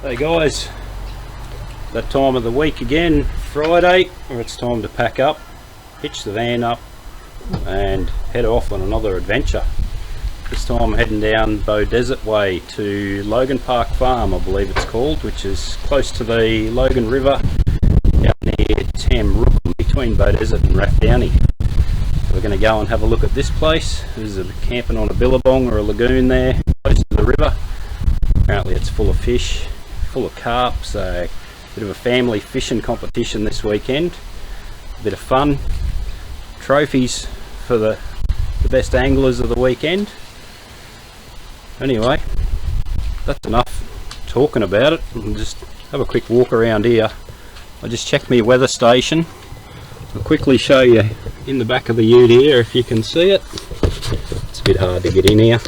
Hey guys, that time of the week again, Friday, where it's time to pack up, hitch the van up and head off on another adventure. This time I'm heading down Beaudesert way to Logan Park Farm, I believe it's called, which is close to the Logan River out near Tamrookham, between Beaudesert and Rathdowney. We're going to go and have a look at this place. There's a camping on a billabong or a lagoon there close to the river. Apparently it's full of fish, full of carp, so a bit of a family fishing competition this weekend. A bit of fun, trophies for the best anglers of the weekend. Anyway, that's enough talking about it. We'll just have a quick walk around here. I just checked my weather station. I'll quickly show you in the back of the ute here if you can see it. It's a bit hard to get in here.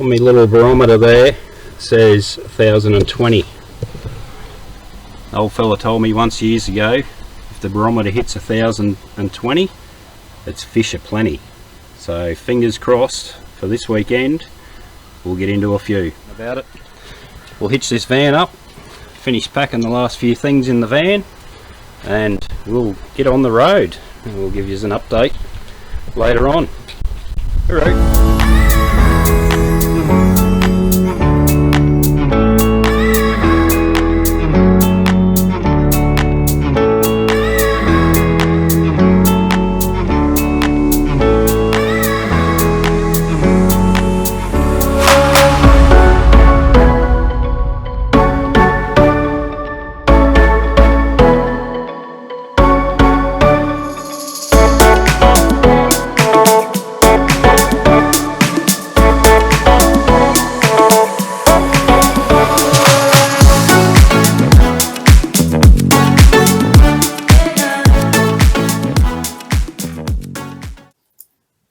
On my little barometer there says 1020. The old fella told me once years ago, if the barometer hits 1020, it's fish aplenty. So fingers crossed for this weekend, we'll get into a few. About it. We'll hitch this van up, finish packing the last few things in the van, and we'll get on the road. And we'll give you an update later on. Alright.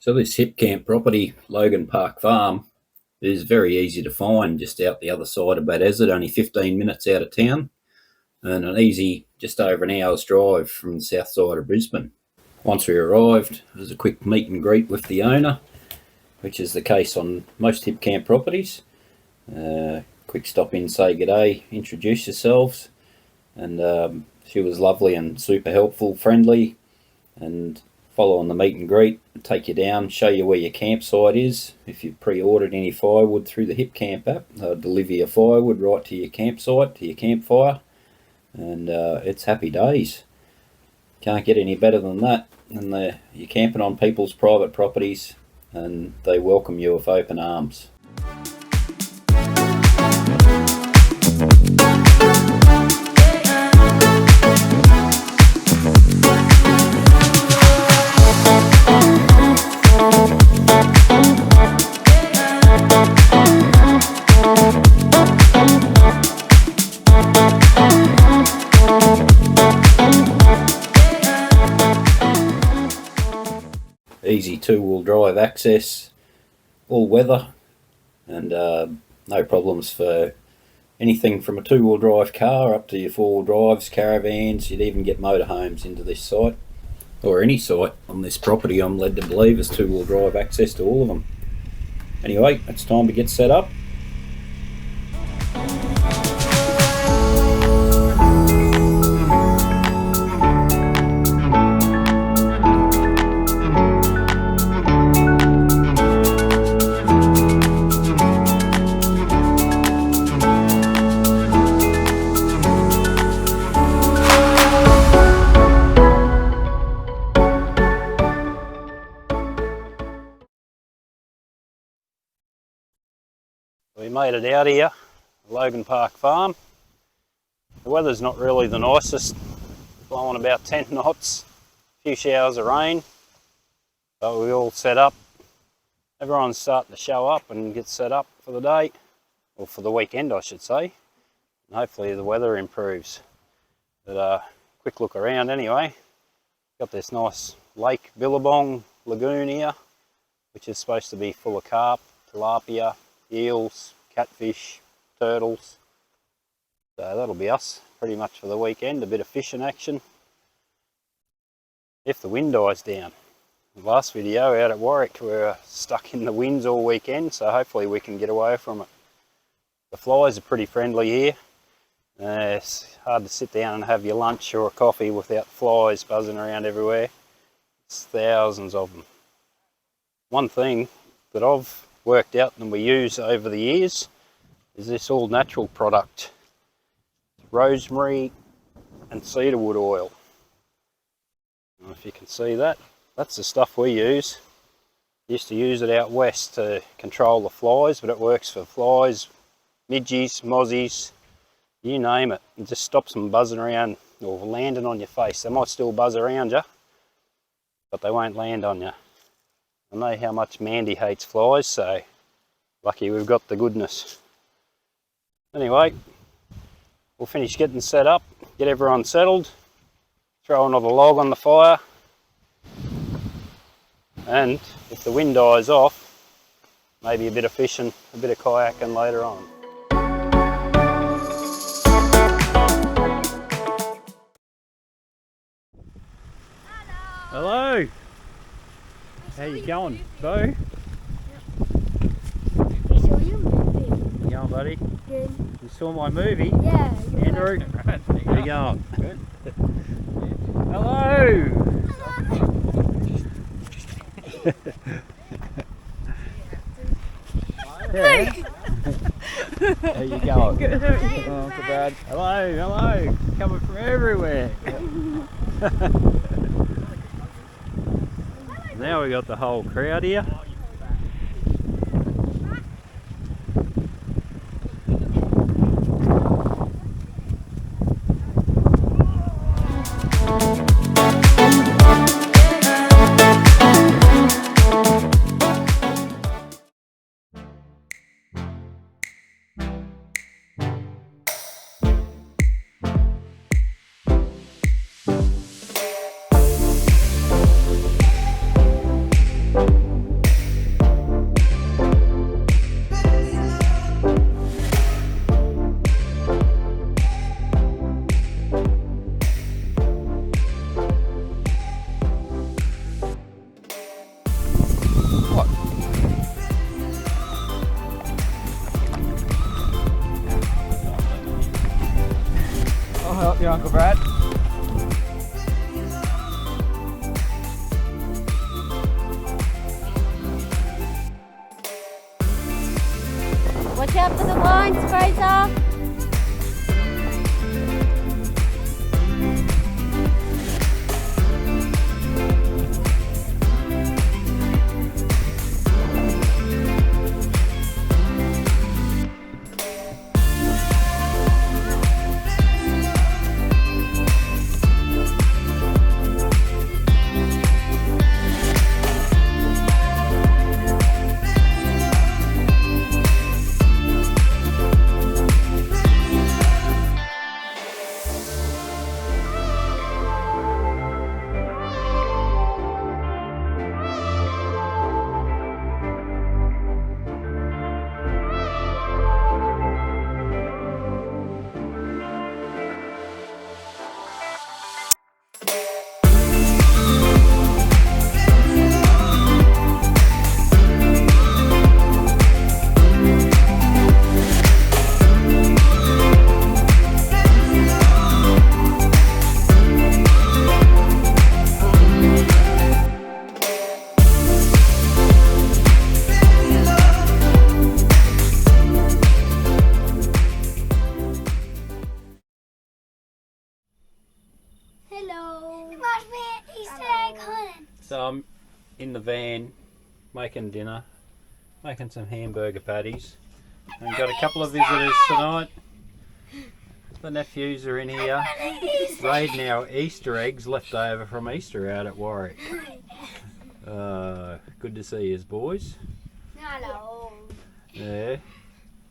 So this HIPCAMP property, Logan Park Farm, is very easy to find, just out the other side of Beaudesert, only 15 minutes out of town, and an easy just over an hour's drive from the south side of Brisbane. Once we arrived, there's a quick meet and greet with the owner, which is the case on most HIPCAMP properties. Quick stop in, say g'day, introduce yourselves, and she was lovely and super helpful, friendly, and follow on the meet and greet, take you down, show you where your campsite is. If you've pre-ordered any firewood through the HIPCAMP app, they'll deliver your firewood right to your campsite, to your campfire, and it's happy days. Can't get any better than that. And you're camping on people's private properties, and they welcome you with open arms. Easy two-wheel drive access, all weather, and no problems for anything from a two-wheel drive car up to your four-wheel drives, caravans. You'd even get motorhomes into this site, or any site on this property. I'm led to believe there's two-wheel drive access to all of them. Anyway, it's time to get set up. We made it out here, Logan Park Farm. The weather's not really the nicest, blowing about 10 knots, a few showers of rain, but we all set up. Everyone's starting to show up and get set up for the day, or for the weekend I should say, and hopefully the weather improves. But quick look around anyway. Got this nice lake, billabong lagoon here, which is supposed to be full of carp, tilapia, eels, catfish, turtles. So that'll be us pretty much for the weekend, a bit of fishing action. If the wind dies down. The last video out at Warwick we were stuck in the winds all weekend, so hopefully we can get away from it. The flies are pretty friendly here. It's hard to sit down and have your lunch or a coffee without flies buzzing around everywhere. It's thousands of them. One thing that I've worked out and we use over the years is this all natural product. Rosemary and cedarwood oil. I don't know if you can see that. That's the stuff we use. Used to use it out west to control the flies, but it works for flies, midgies, mozzies, you name it. It just stops them buzzing around or landing on your face. They might still buzz around you, but they won't land on you. I know how much Mandy hates flies, so lucky we've got the goodness. Anyway, we'll finish getting set up, get everyone settled, throw another log on the fire, and if the wind dies off, maybe a bit of fishing, a bit of kayaking later on. Hello! How you going, Bo? We saw your movie. How you going, buddy? Good. You saw my movie? Yeah. Andrew? How you going? Good. Hello! Yeah. How you going? Good. Oh, not bad. Hello, hello. Coming from everywhere. Now we got the whole crowd here. I'll help you, Uncle Brad. Watch out for the lines, Fraser. Hello. It must be an Easter egg hunt. So I'm in the van making dinner, making some hamburger patties. And got a couple of visitors tonight. The nephews are in here raiding our Easter eggs left over from Easter out at Warwick. Good to see you, boys. Hello. Yeah.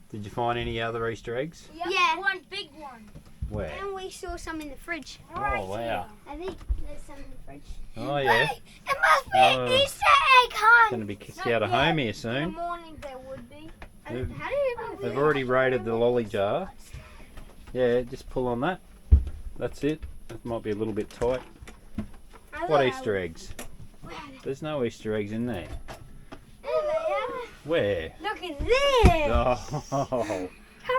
Did you find any other Easter eggs? Yeah. One big one. Where? And we saw some in the fridge. Oh, wow. I think there's some in the fridge. Oh, yeah. It must be an Easter egg hunt. Going to be kicked out of home here In the soon. morning there would be. They've- How do you even They've already raided the lolly jar. Yeah, just pull on that. That's it. That might be a little bit tight. What Easter eggs? There's no Easter eggs in there. There they are. Where? Look at this. Oh, Come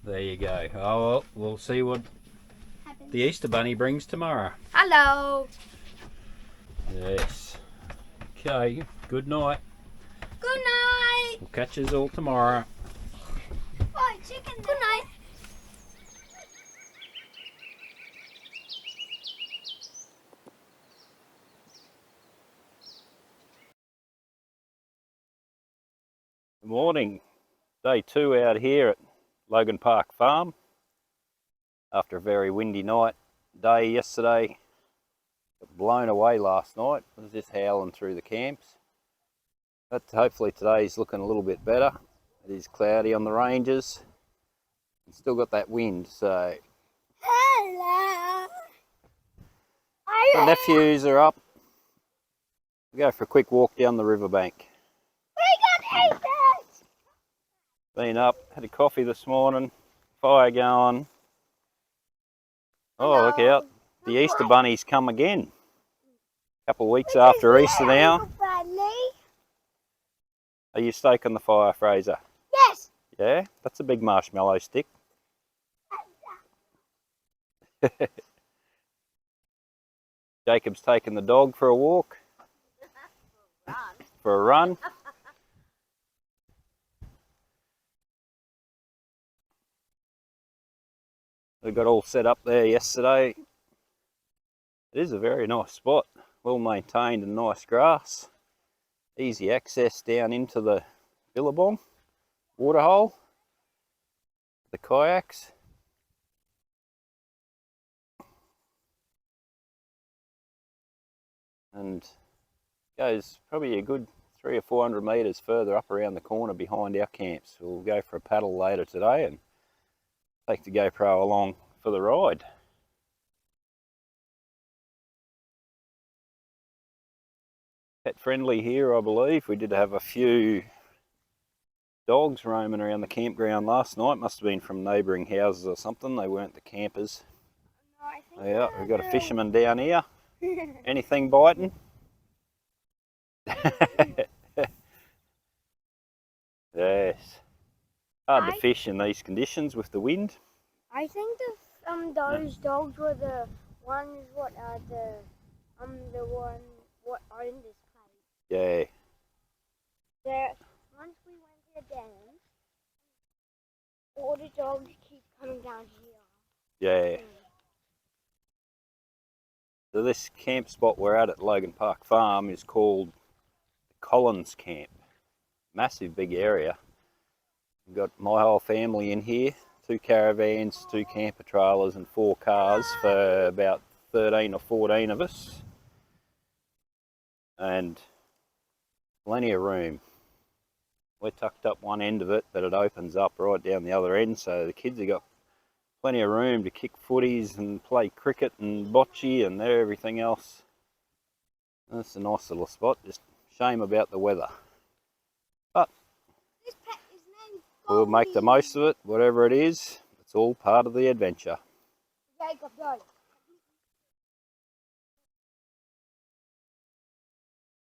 There you go. Oh, well, we'll see what the Easter Bunny brings tomorrow. Hello. Yes. Okay, good night. Good night. We'll catch us all tomorrow. Oh, chicken. Good night. Good morning. Day 2 out here at Logan Park Farm. After a very windy day yesterday. Got blown away last night. It was just howling through the camps. But hopefully today's looking a little bit better. It is cloudy on the ranges. Still got that wind, so. Hello. The nephews are up. We'll go for a quick walk down the riverbank. We got eaters. Been up, had a coffee this morning, fire going. Oh, look out. The Easter Bunny's come again. A couple of weeks after Easter now. Are you stoking the fire, Fraser? Yes. Yeah? That's a big marshmallow stick. Jacob's taking the dog for a walk. For a run. We got all set up there yesterday. It is a very nice spot, well maintained and nice grass. Easy access down into the billabong, waterhole, the kayaks. And goes probably a good 300 or 400 metres further up around the corner behind our camps. We'll go for a paddle later today and take the GoPro along for the ride. Pet friendly here, I believe. We did have a few dogs roaming around the campground last night. Must have been from neighbouring houses or something. They weren't the campers. No, yeah, we've got a fisherman down here. Anything biting? Yes. Hard to fish in these conditions with the wind. I think those dogs were the ones what the one what owned this place. Yeah. Once we went to the dam, all the dogs keep coming down here. Yeah. So this camp spot we're at Logan Park Farm is called Collins Camp. Massive big area. We've got my whole family in here. 2 caravans, 2 camper trailers and 4 cars for about 13 or 14 of us. And plenty of room. We're tucked up one end of it, but it opens up right down the other end, so the kids have got plenty of room to kick footies and play cricket and bocce and everything else. That's a nice little spot, just shame about the weather. But we'll make the most of it, whatever it is. It's all part of the adventure. Jacob, go.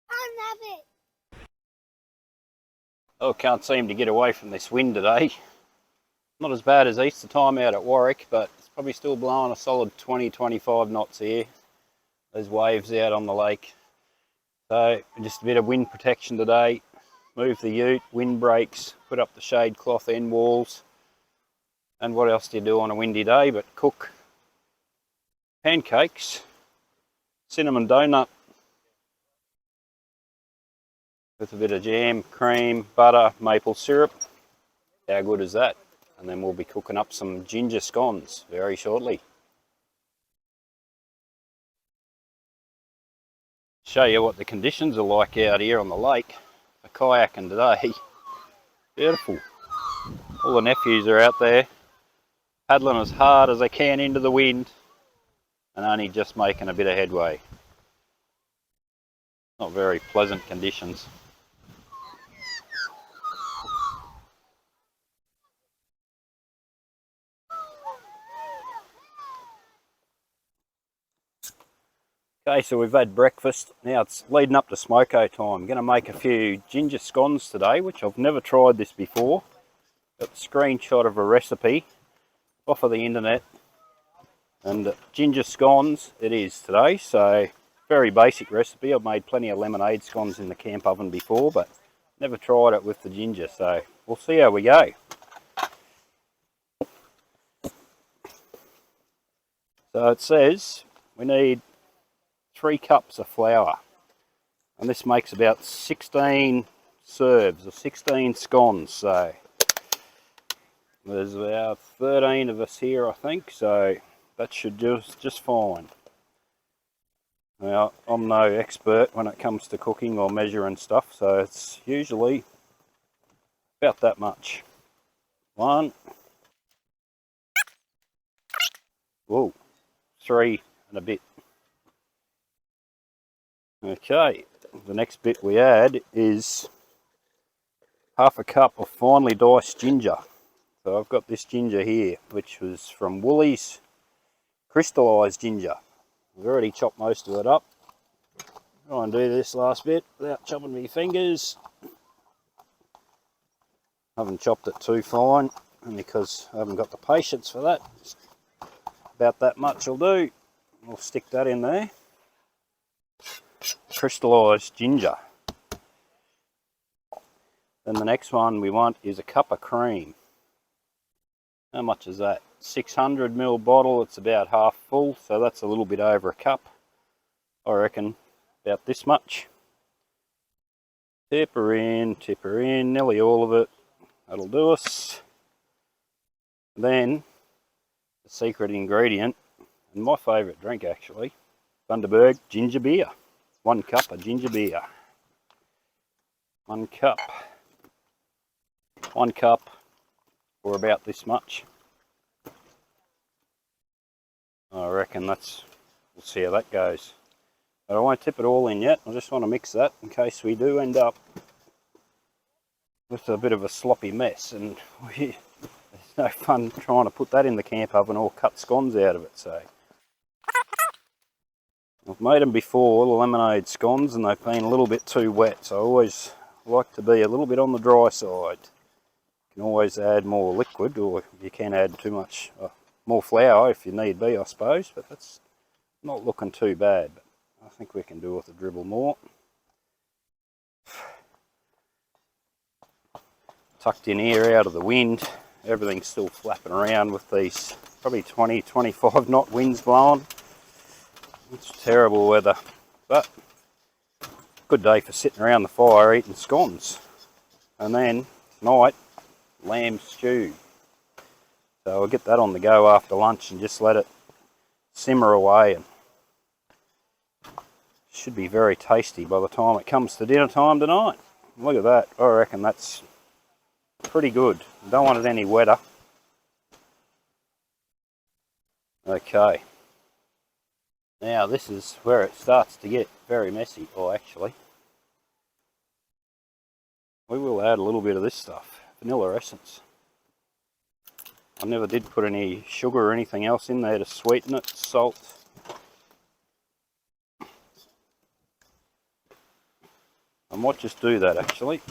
I love it. Oh, can't seem to get away from this wind today. Not as bad as Easter time out at Warwick, but it's probably still blowing a solid 20-25 knots here. There's waves out on the lake. So just a bit of wind protection today. Move the ute, wind breaks, put up the shade cloth end walls. And what else do you do on a windy day but cook pancakes, cinnamon donut with a bit of jam, cream, butter, maple syrup. How good is that? And then we'll be cooking up some ginger scones very shortly. Show you what the conditions are like out here on the lake. For kayaking today. Beautiful. All the nephews are out there paddling as hard as they can into the wind and only just making a bit of headway. Not very pleasant conditions. Okay, so we've had breakfast. Now it's leading up to smoko time. I'm going to make a few ginger scones today, which I've never tried this before. Got a screenshot of a recipe. off of the internet, and ginger scones it is today. So very basic recipe. I've made plenty of lemonade scones in the camp oven before, but never tried it with the ginger, so we'll see how we go. So it says we need 3 cups of flour, and this makes about 16 serves or 16 scones. So there's about 13 of us here, I think, so that should do us just fine. Now, I'm no expert when it comes to cooking or measuring stuff, so it's usually about that much. 1, whoa, 3 and a bit. Okay, the next bit we add is half a cup of finely diced ginger. So I've got this ginger here, which was from Woolies, crystallised ginger. I've already chopped most of it up. Try and do this last bit without chopping my fingers. I haven't chopped it too fine, and because I haven't got the patience for that, just about that much will do. We'll stick that in there. Crystallised ginger. Then the next one we want is a cup of cream. How much is that? 600 ml bottle, it's about half full, so that's a little bit over a cup. I reckon about this much. Tip her in, nearly all of it. That'll do us. Then, the secret ingredient, and my favourite drink actually, Bundaberg ginger beer. 1 cup of ginger beer. 1 cup. 1 cup, or about this much. I reckon that's, we'll see how that goes. But I won't tip it all in yet. I just want to mix that in case we do end up with a bit of a sloppy mess, and there's no fun trying to put that in the camp oven or cut scones out of it. So I've made them before, the lemonade scones, and they've been a little bit too wet, so I always like to be a little bit on the dry side. You can always add more liquid, or you can add too much, more flour if you need be, I suppose, but that's not looking too bad. But I think we can do with a dribble more. Tucked in here out of the wind, everything's still flapping around with these probably 20, 25 knot winds blowing. It's terrible weather, but good day for sitting around the fire eating scones. And then tonight, lamb stew. So I'll get that on the go after lunch and just let it simmer away, and should be very tasty by the time it comes to dinner time tonight. Look at that, I reckon that's pretty good. Don't want it any wetter. Okay. Now this is where it starts to get very messy. Or actually, we will add a little bit of this stuff, vanilla essence. I never did put any sugar or anything else in there to sweeten it, salt. I might just do that actually.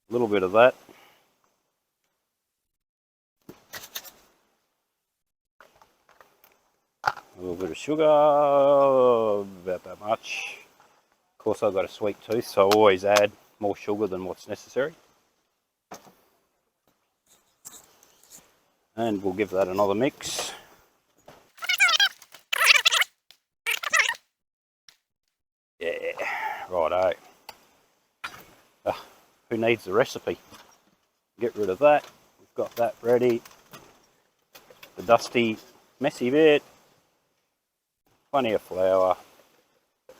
A little bit of that. A little bit of sugar, about that much. Of course I've got a sweet tooth, so I always add more sugar than what's necessary. And we'll give that another mix. Yeah, righto. Who needs the recipe? Get rid of that. We've got that ready. The dusty, messy bit. Plenty of flour.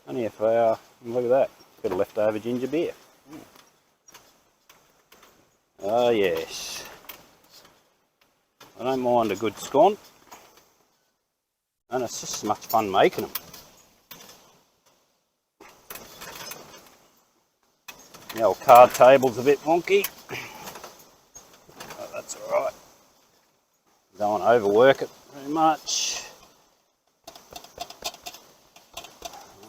Plenty of flour. And look at that. Bit of leftover ginger beer. Oh yes. I don't mind a good scone. And it's just as much fun making them. The old card table's a bit wonky. But that's alright. Don't want to overwork it very much.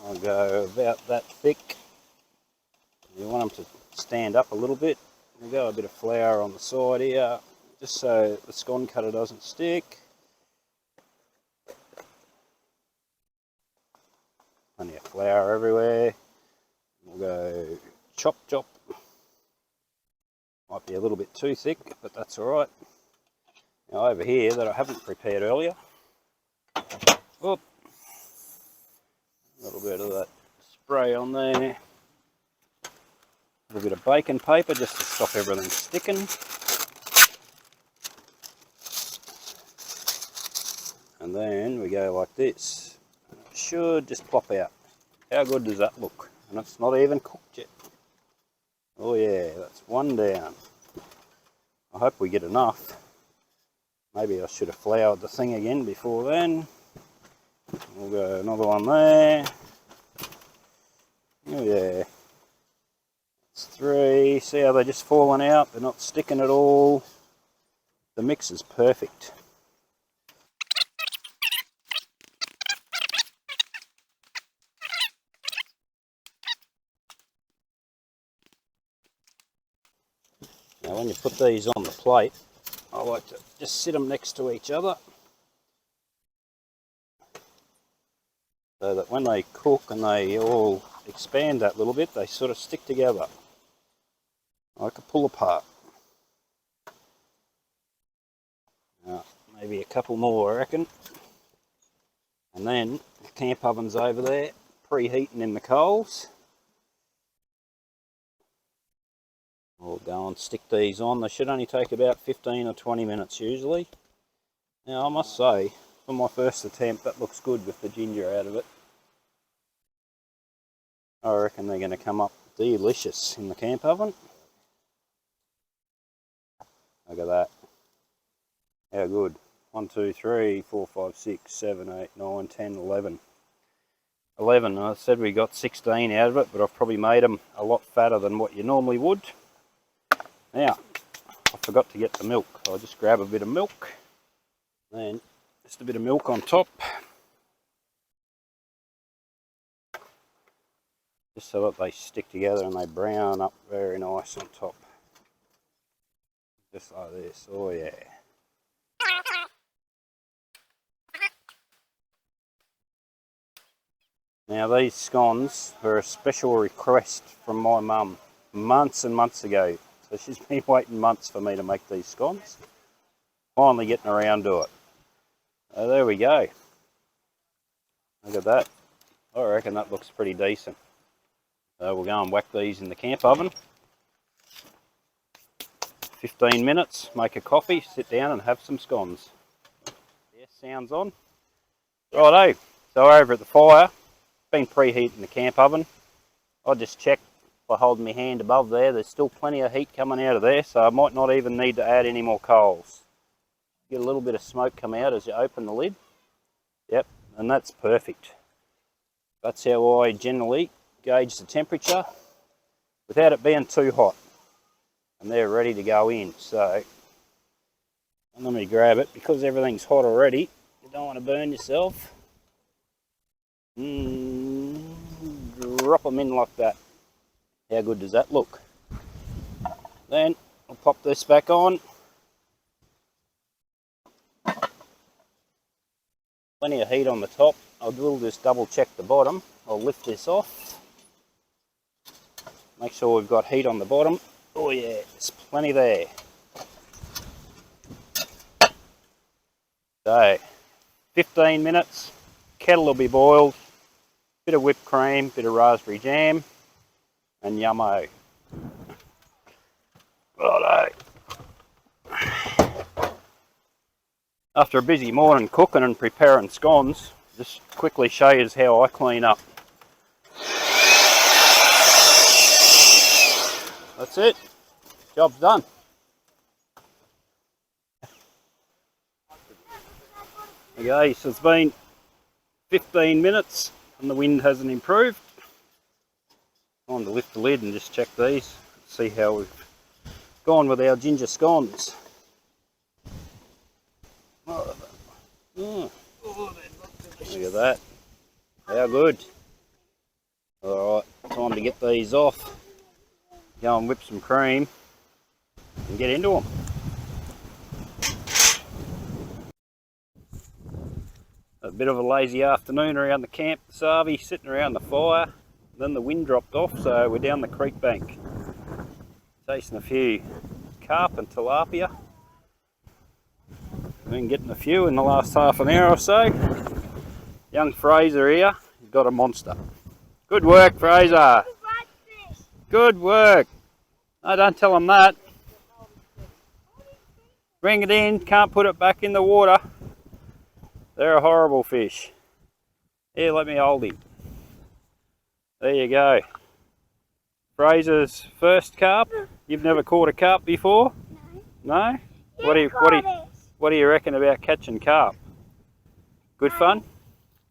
I'll go about that thick. You want them to stand up a little bit. We'll go a bit of flour on the side here, just so the scone cutter doesn't stick. Plenty of flour everywhere. We'll go chop chop. Might be a little bit too thick, but that's alright. Now over here that I haven't prepared earlier. Oop. A little bit of that spray on there. A little bit of baking paper just to stop everything sticking. And then we go like this. It should just plop out. How good does that look? And it's not even cooked yet. Oh yeah, that's one down. I hope we get enough. Maybe I should have floured the thing again before then. We'll go another one there. Oh yeah. That's 3. See how they're just falling out? They're not sticking at all. The mix is perfect. Now when you put these on the plate, I like to just sit them next to each other so that when they cook and they all expand that little bit, they sort of stick together like a pull apart. Now, maybe a couple more I reckon. And then the camp oven's over there preheating in the coals. We'll go and stick these on. They should only take about 15 or 20 minutes usually. Now I must say, for my first attempt, that looks good with the ginger out of it. I reckon they're going to come up delicious in the camp oven. Look at that. How good. 1, 2, 3, 4, 5, 6, 7, 8, 9, 10, 11. 11. I said we got 16 out of it, but I've probably made them a lot fatter than what you normally would. Now, I forgot to get the milk. I'll just grab a bit of milk. Then just a bit of milk on top. Just so that they stick together and they brown up very nice on top. Just like this. Oh yeah. Now these scones were a special request from my mum months and months ago. So she's been waiting months for me to make these scones. Finally getting around to it. So there we go. Look at that. I reckon that looks pretty decent. So we'll go and whack these in the camp oven. 15 minutes, make a coffee, sit down and have some scones. Yeah, sounds on. Righto, so over at the fire, been preheating the camp oven. I just checked by holding my hand above there, there's still plenty of heat coming out of there, so I might not even need to add any more coals. Get a little bit of smoke come out as you open the lid. Yep, and that's perfect. That's how I generally gauge the temperature without it being too hot. And they're ready to go in, so let me grab it because everything's hot already. You don't want to burn yourself. Drop them in like that. How good does that look? Then I'll pop this back on. Plenty of heat on the top. I will just double check the bottom. I'll lift this off. Make sure we've got heat on the bottom. Oh yeah, there's plenty there. So, 15 minutes, kettle will be boiled, bit of whipped cream, bit of raspberry jam, and yummo. Righto. After a busy morning cooking and preparing scones, just quickly show you how I clean up. That's it. Job's done. Okay, so it's been 15 minutes and the wind hasn't improved. Time to lift the lid and just check these, see how we've gone with our ginger scones. Look at that. How good. Alright, time to get these off. Go and whip some cream and get into them. bit of a lazy afternoon around the camp this Arvy, sitting around the fire. Then the wind dropped off, so we're down the creek bank chasing a few carp and tilapia. Been getting a few in the last half an hour or so. Young Fraser here, he's got a monster. Good work, Fraser. Good work. No, don't tell him that. Bring it in, can't put it back in the water. They're a horrible fish. Here, let me hold him. There you go. Fraser's first carp. You've never caught a carp before? No. No? What do you reckon about catching carp? Good fun?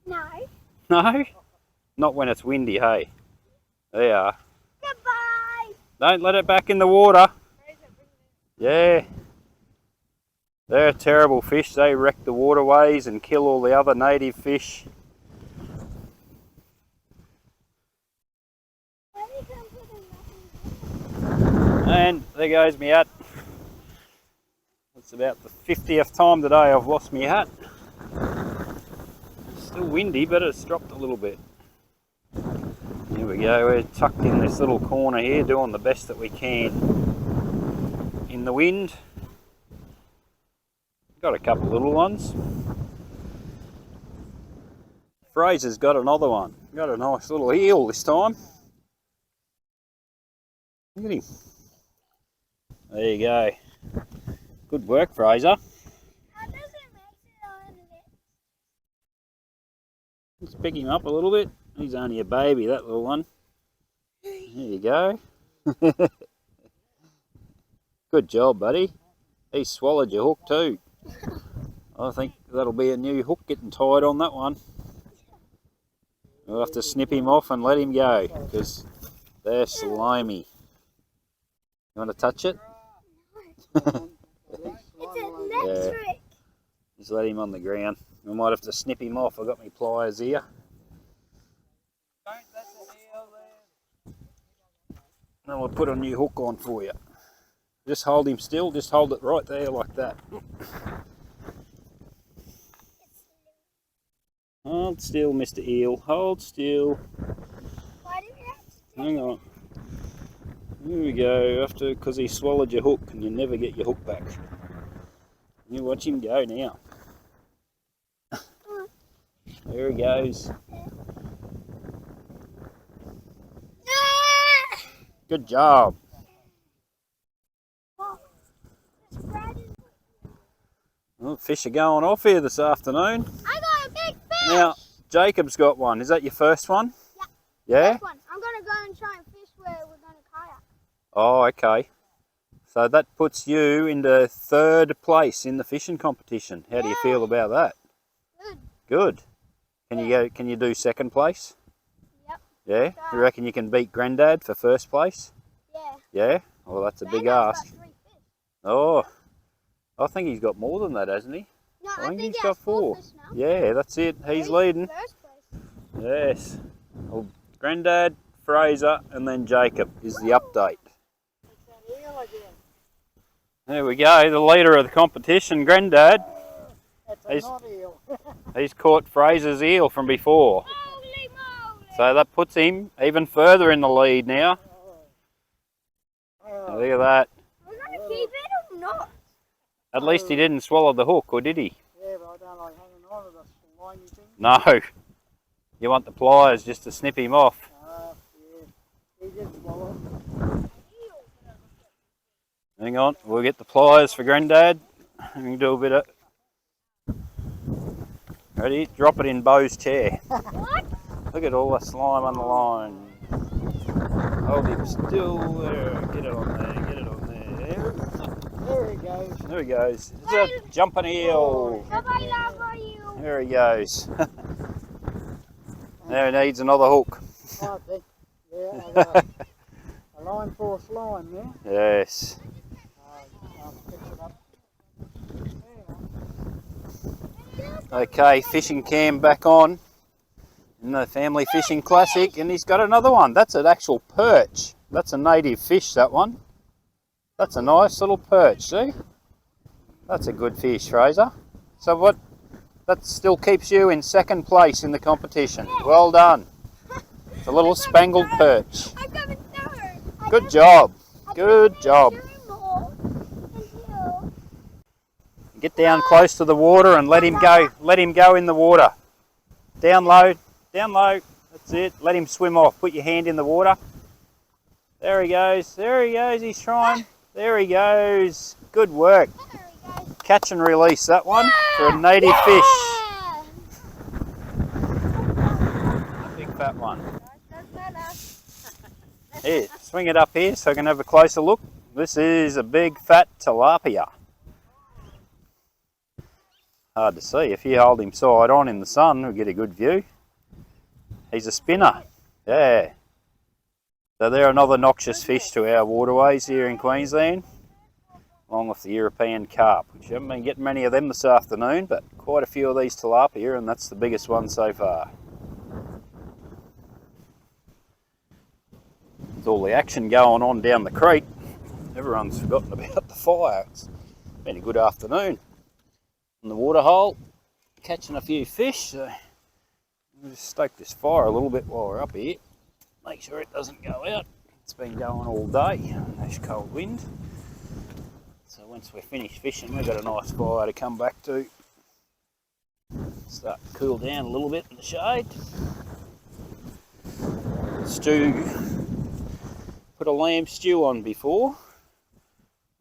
No. No? Not when it's windy, hey? There you are. Goodbye. Don't let it back in the water. Yeah. They're a terrible fish. They wreck the waterways and kill all the other native fish. And there goes my hat. It's about the 50th time today I've lost my hat. It's still windy, but it's dropped a little bit. Here we go, we're tucked in this little corner here, doing the best that we can in the wind. Got a couple little ones. Fraser's got another one. Got a nice little eel this time. Look at him. There you go. Good work, Fraser. Let's pick him up a little bit. He's only a baby, that little one. There you go. Good job, buddy. He swallowed your hook too. I think that'll be a new hook getting tied on that one. We'll have to snip him off and let him go because they're slimy. You want to touch it? It's electric. Just let him on the ground. We might have to snip him off. I've got my pliers here. And we'll put a new hook on for you. Just hold him still. Just hold it right there like that. Hold still, Mr. Eel. Hold still. Hang on. Here we go. After, because he swallowed your hook, and you never get your hook back. You watch him go now. There he goes. Good job. Well, fish are going off here this afternoon. I got a big fish. Now, Jacob's got one. Is that your first one? Yeah. Yeah? First one. I'm going to go and try and fish where we're going to kayak. Oh, okay. So that puts you into third place in the fishing competition. How do you feel about that? Good. Good. Can you do second place? Yep. Yeah? You reckon you can beat Grandad for first place? Yeah. Yeah? Well, that's a big ask. Oh, I think he's got more than that, hasn't he? No, I think he's got 4. Yeah, that's it. He's leading. First place. Yes. Well, Grandad, Fraser, and then Jacob is the update. There we go, the leader of the competition, Grandad. He's caught Fraser's eel from before. Holy moly. So that puts him even further in the lead now. Look at that. We're going to keep it or not? At least he didn't swallow the hook, or did he? Yeah, but I don't like hanging on to the slimy thing. No. You want the pliers just to snip him off. Yeah, he did swallow. Hang on, we'll get the pliers for Grandad. We can do a bit of... Ready? Drop it in Beau's chair. What? Look at all the slime on the line. Hold him still there. Get it on there, get it on there. There he goes. There he goes. It's a jumping eel. Nobody love you. There he goes. Now he needs another hook. I think. Yeah, I got a line for slime there. Yes. I'll fix it up. Okay, fishing cam back on in the Family Fishing Classic, and he's got another one. That's an actual perch. That's a native fish, that one. That's a nice little perch, see? That's a good fish, Fraser. So what That still keeps you in second place in the competition. Well done. It's a little spangled perch. I got a third. Good job. Good job. Get down close to the water and let him go. Let him go in the water. Down low. Down low. That's it. Let him swim off. Put your hand in the water. There he goes. There he goes. He's trying. There he goes. Good work. Catch and release that one for a native fish. A big fat one. Here, swing it up here so I can have a closer look. This is a big fat tilapia. Hard to see. If you hold him side on in the sun, we'll get a good view. He's a spinner. Yeah. So they're another noxious fish to our waterways here in Queensland, along with the European carp, which haven't been getting many of them this afternoon, but quite a few of these tilapia, and that's the biggest one so far. With all the action going on down the creek, everyone's forgotten about the fire. It's been a good afternoon in the waterhole, catching a few fish. So we'll just stoke this fire a little bit while we're up here. Make sure it doesn't go out. It's been going all day, nice cold wind. So once we're finished fishing, we've got a nice fire to come back to. Start to cool down a little bit in the shade. Stew. Put a lamb stew on before.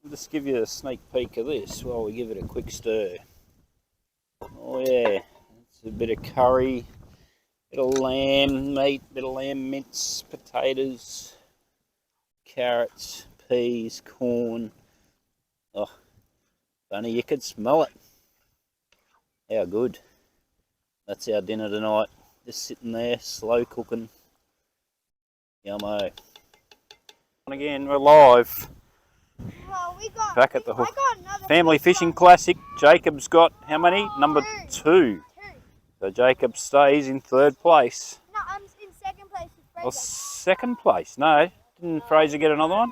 I'll just give you a sneak peek of this while we give it a quick stir. Oh yeah, it's a bit of curry. Bit of lamb meat, bit of lamb mince, potatoes, carrots, peas, corn. Oh, funny you could smell it. How good. That's our dinner tonight. Just sitting there, slow cooking. Yummo. And again, we're live. Well, Back at the Family Fishing Classic. Jacob's got how many? Number 2. So Jacob stays in 3rd place. No, I'm in 2nd place with Fraser. Or 2nd place? No. Didn't Fraser get another one?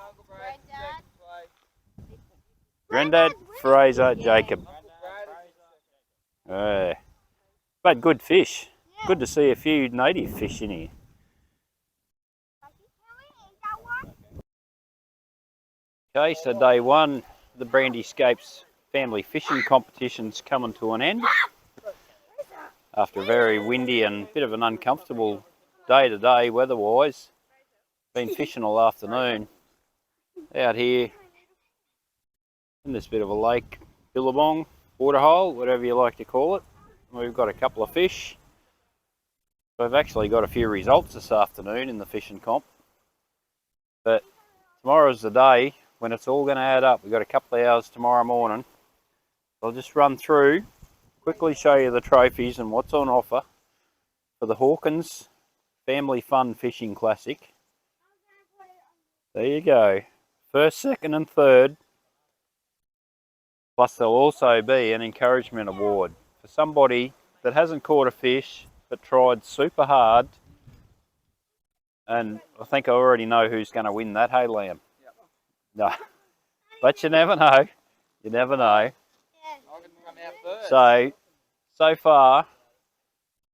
Granddad, Fraser, Jacob. But good fish. Yeah. Good to see a few native fish in here. Okay, so day 1, the Brandyscapes family fishing competition's coming to an end. After a very windy and bit of an uncomfortable day today weather-wise. Been fishing all afternoon out here in this bit of a lake, billabong, waterhole, whatever you like to call it. We've got a couple of fish. We've actually got a few results this afternoon in the fishing comp. But tomorrow's the day when it's all going to add up. We've got a couple of hours tomorrow morning. I'll just run through, quickly show you the trophies and what's on offer for the Hawkins Family Fun Fishing Classic. There you go. 1st, 2nd and 3rd. Plus there'll also be an encouragement award for somebody that hasn't caught a fish but tried super hard. And I think I already know who's going to win that. Hey, Liam? Yep. No. But you never know. You never know. So far,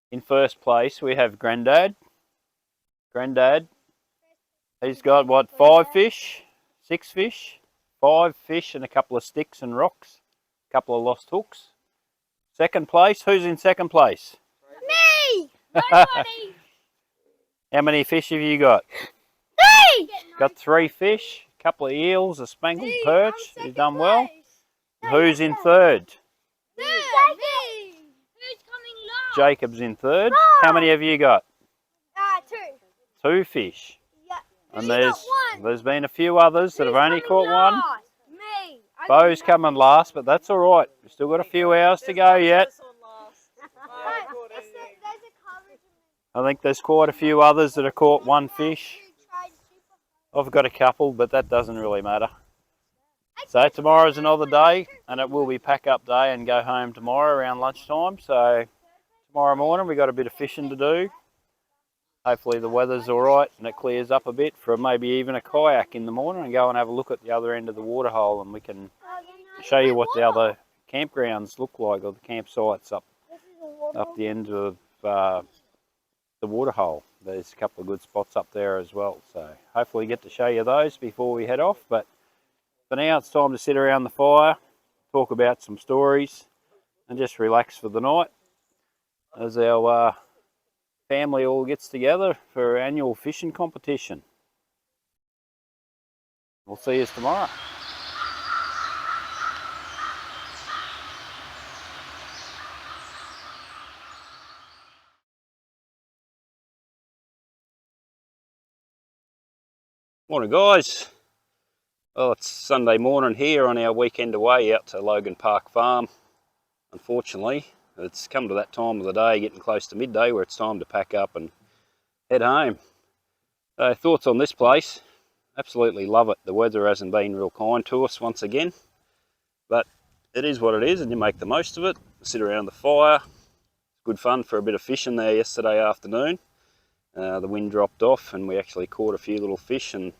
in 1st place, we have Grandad. Grandad, he's got, what, 5 fish? 6 fish? 5 fish and a couple of sticks and rocks. A couple of lost hooks. 2nd place, who's in 2nd place? Me! Nobody! How many fish have you got? 3! Got 3 fish, a couple of eels, a spangled perch. You've done well. Who's in 3rd? Me! Who's coming last? Jacob's in 3rd. How many have you got? 2. 2 fish. Yeah. And there's been a few others that have only caught one. Me. Bo's coming last, but that's all right. We've still got a few hours to go yet. I think there's quite a few others that have caught 1 fish. I've got a couple, but that doesn't really matter. So tomorrow's another day, and it will be pack up day and go home tomorrow around lunchtime. So tomorrow morning we've got a bit of fishing to do. Hopefully the weather's all right and it clears up a bit for maybe even a kayak in the morning and go and have a look at the other end of the waterhole, and we can show you what the other campgrounds look like, or the campsites up up the end of the waterhole. There's a couple of good spots up there as well, so hopefully get to show you those before we head off. But for now it's time to sit around the fire, talk about some stories and just relax for the night as our family all gets together for our annual fishing competition. We'll see you tomorrow. Morning guys. Well, it's Sunday morning here on our weekend away out to Logan Park Farm. Unfortunately, it's come to that time of the day, getting close to midday, where it's time to pack up and head home. Thoughts on this place? Absolutely love it. The weather hasn't been real kind to us once again, but it is what it is and you make the most of it. Sit around the fire. Good fun for a bit of fishing there yesterday afternoon. The wind dropped off and we actually caught a few little fish and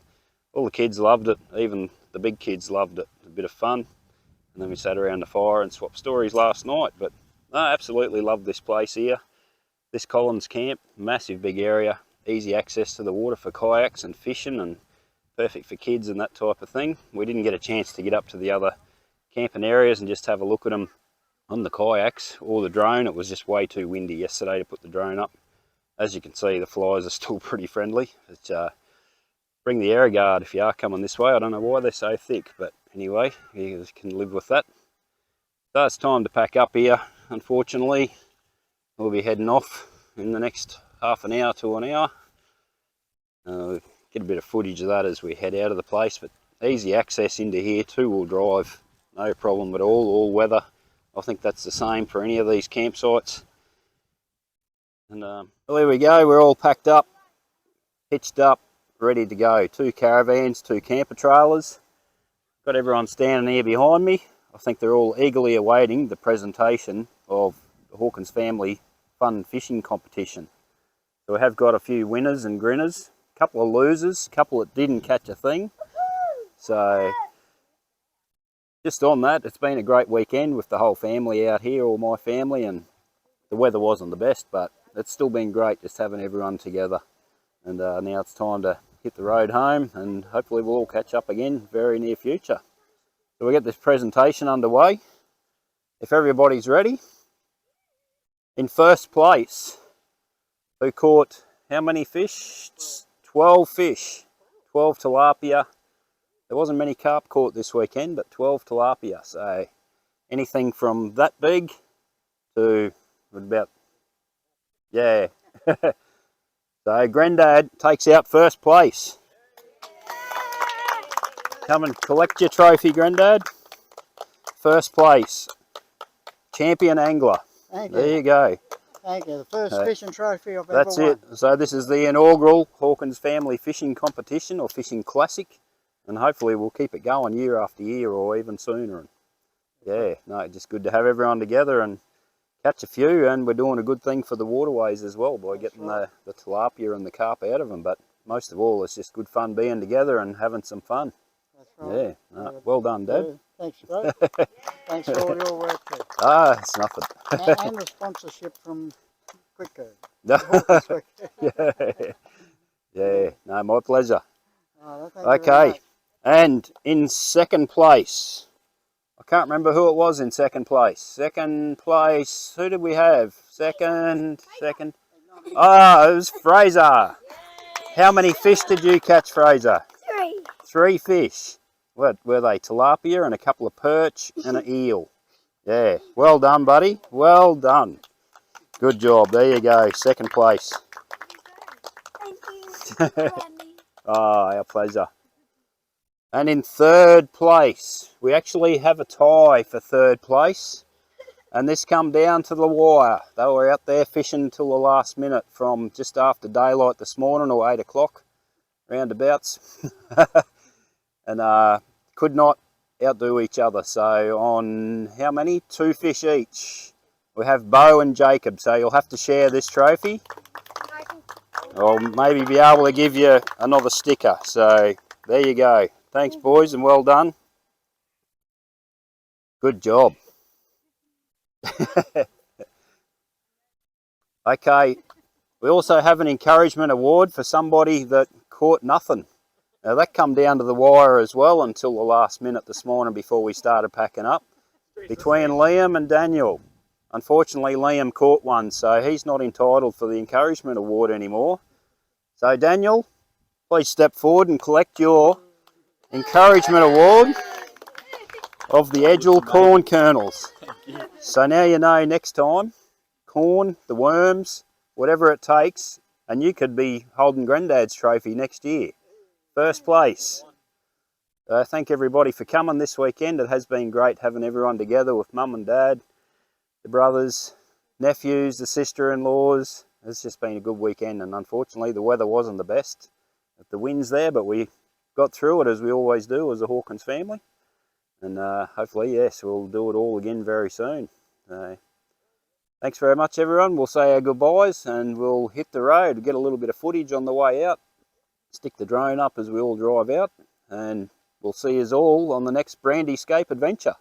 all the kids loved it. Even the big kids loved it. A bit of fun. And then we sat around the fire and swapped stories last night. But I absolutely love this place here. This Collins camp, massive big area, easy access to the water for kayaks and fishing, and perfect for kids and that type of thing. We didn't get a chance to get up to the other camping areas and just have a look at them on the kayaks or the drone. It was just way too windy yesterday to put the drone up. As you can see, the flies are still pretty friendly. Bring the air guard if you are coming this way. I don't know why they're so thick, but anyway, you can live with that. So it's time to pack up here. Unfortunately, we'll be heading off in the next half an hour to an hour. Get a bit of footage of that as we head out of the place, but easy access into here, two-wheel drive, no problem at all weather. I think that's the same for any of these campsites. And well, there we go, we're all packed up, hitched up, ready to go. 2 caravans, 2 camper trailers. Got everyone standing here behind me. I think they're all eagerly awaiting the presentation of the Hawkins Family Fun Fishing Competition. So we have got a few winners and grinners, a couple of losers, a couple that didn't catch a thing. So just on that, it's been a great weekend with the whole family out here, all my family, and the weather wasn't the best, but it's still been great just having everyone together. And now it's time to hit the road home, and hopefully we'll all catch up again very near future. So we'll get this presentation underway. If everybody's ready. In first place, who caught how many fish? 12 fish. 12 tilapia. There wasn't many carp caught this weekend, but 12 tilapia. So anything from that big to about, yeah. So Grandad takes out first place. Come and collect your trophy, Grandad. First place. Champion angler. Thank you. There you go. Thank you. The first fishing trophy I've ever won. That's it. So this is the inaugural Hawkins Family Fishing Competition, or Fishing Classic. And hopefully we'll keep it going year after year or even sooner. And yeah, no, just good to have everyone together and catch a few, and we're doing a good thing for the waterways as well by getting the tilapia and the carp out of them. But most of all, it's just good fun being together and having some fun. That's right. Yeah, no, well done, Dad. Thanks, bro. Thanks for all your work too. Ah, it's nothing. And the sponsorship from Quicker. Yeah, no, my pleasure. Oh, thank you very Okay, much. and in second place, I can't remember who it was in second place. Second place, who did we have? Second. Ah, it was Fraser. How many fish did you catch, Fraser? 3. 3 fish. What were they? Tilapia and a couple of perch and an eel. Yeah, well done, buddy. Well done. Good job. There you go. Second place. Thank you. Ah, our pleasure. And in third place, we actually have a tie for third place. And this come down to the wire. They were out there fishing till the last minute from just after daylight this morning, or 8 o'clock, roundabouts. And could not outdo each other. So on how many? 2 fish each. We have Bo and Jacob. So you'll have to share this trophy. I'll maybe be able to give you another sticker. So there you go. Thanks, boys, and well done. Good job. Okay, we also have an encouragement award for somebody that caught nothing. Now that come down to the wire as well until the last minute this morning before we started packing up. Between Liam and Daniel. Unfortunately, Liam caught one, so he's not entitled for the encouragement award anymore. So Daniel, please step forward and collect your encouragement award of the Edgell corn kernels. So now you know next time, corn, the worms, whatever it takes, and you could be holding Granddad's trophy next year. First place. Thank everybody for coming this weekend. It has been great having everyone together with Mum and Dad, the brothers, nephews, the sister-in-laws. It's just been a good weekend, and unfortunately the weather wasn't the best. The wind's there, but we got through it as we always do as a Hawkins family. And hopefully, yes, we'll do it all again very soon. Thanks very much, everyone. We'll say our goodbyes and we'll hit the road, get a little bit of footage on the way out, stick the drone up as we all drive out, and we'll see you all on the next Brandyscape adventure.